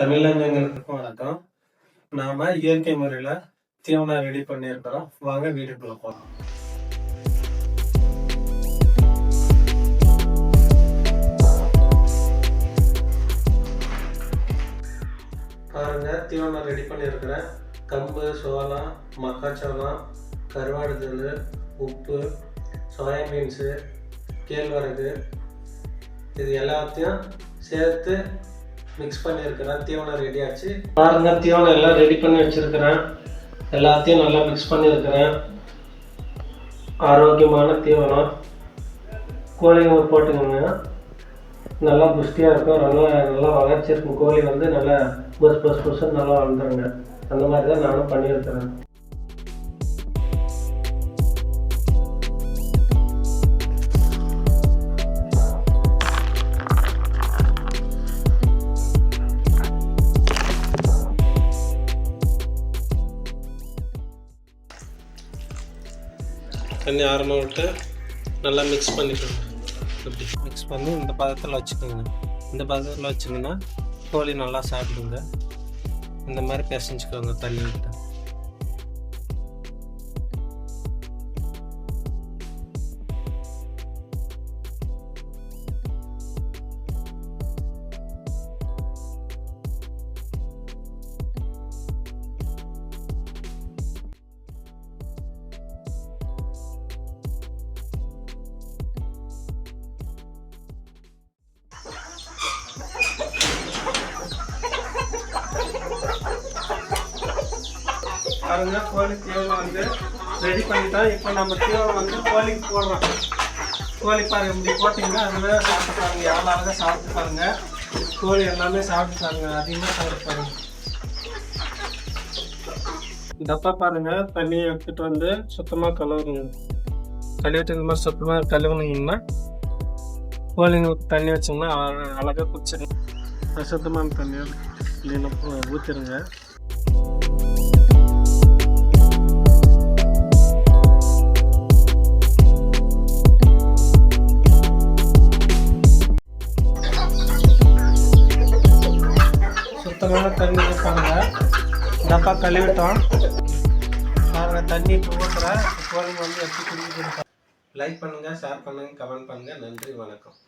தமிழர்களுக்கும் வணக்கம். நாம இயற்கை முறையில தீவனம் ரெடி பண்ணியிருக்கிறோம். வாங்க வீட்டுக்குள்ள போகலாம். பாருங்க, தீவனம் ரெடி பண்ணியிருக்கிறேன். கம்பு, சோளம், மக்காச்சோளம், கருவாடு தூள், உப்பு, சோயாபீன்ஸு, கேழ்வரகு, இது எல்லாத்தையும் சேர்த்து மிக்ஸ் பண்ணியிருக்கிறேன். தீவனம் ரெடி ஆச்சு. பாருங்க, தீவனம் எல்லாம் ரெடி பண்ணி வச்சிருக்கிறேன். எல்லாத்தையும் நல்லா மிக்ஸ் பண்ணியிருக்கிறேன். ஆரோக்கியமான தீவனம். கோழிங்க போட்டுக்கோங்க, நல்லா புஷ்டியாக இருக்கும். நல்லா வளர்ச்சி இருக்கும். கோழி வந்து நல்லா புதுசு நல்லா வளர்ந்துருங்க. அந்த மாதிரி தான் நானும் பண்ணியிருக்கிறேன். தண்ணி ஆரமாக விட்டு நல்லா மிக்ஸ் பண்ணிக்கோங்க. இப்படி மிக்ஸ் பண்ணி இந்த பதத்தில் வச்சுக்கோங்க. இந்த பதத்தில் வச்சிங்கன்னா கோழி நல்லா சாப்பிடுங்க. இந்த மாதிரி பிசைஞ்சுக்கோங்க தண்ணி விட்டு. பாருங்க, கோழி தீவனம் வந்து ரெடி பண்ணிட்டோம். இப்போ நம்ம தீவனம் வந்து கோழிக்கு போடுறோம். கோழி பாருங்க, இப்படி போட்டிங்கன்னா அதுவே சாப்பிட்டு பாருங்க. எவ்வளோ அழகாக சாப்பிட்டு பாருங்க. கோழி எல்லாமே சாப்பிட்டு பாருங்க, அதிகமாக சாப்பிட்டு பாருங்க. டப்பா பாருங்க, தண்ணியை எடுத்துட்டு வந்து சுத்தமாக கழுவுங்க. கழுவிட்டு இந்த மாதிரி சுத்தமாக கழுவுனீங்கன்னா கோழிங்க தண்ணி வச்சிங்கன்னா அழகாக குடிச்சிருங்க. அசுத்தமான தண்ணியை இல்லைன்னா ஊற்றிடுங்க. சுத்தமான தண்ணி பாருங்க, டப்பா கழுவிட்டோம். பாருங்க, தண்ணி இப்போ ஊற்றுற கோழிங்க வந்து எப்படி குடிக்க. லைக் பண்ணுங்க, ஷேர் பண்ணுங்க, கமெண்ட் பண்ணுங்க. நன்றி, வணக்கம்.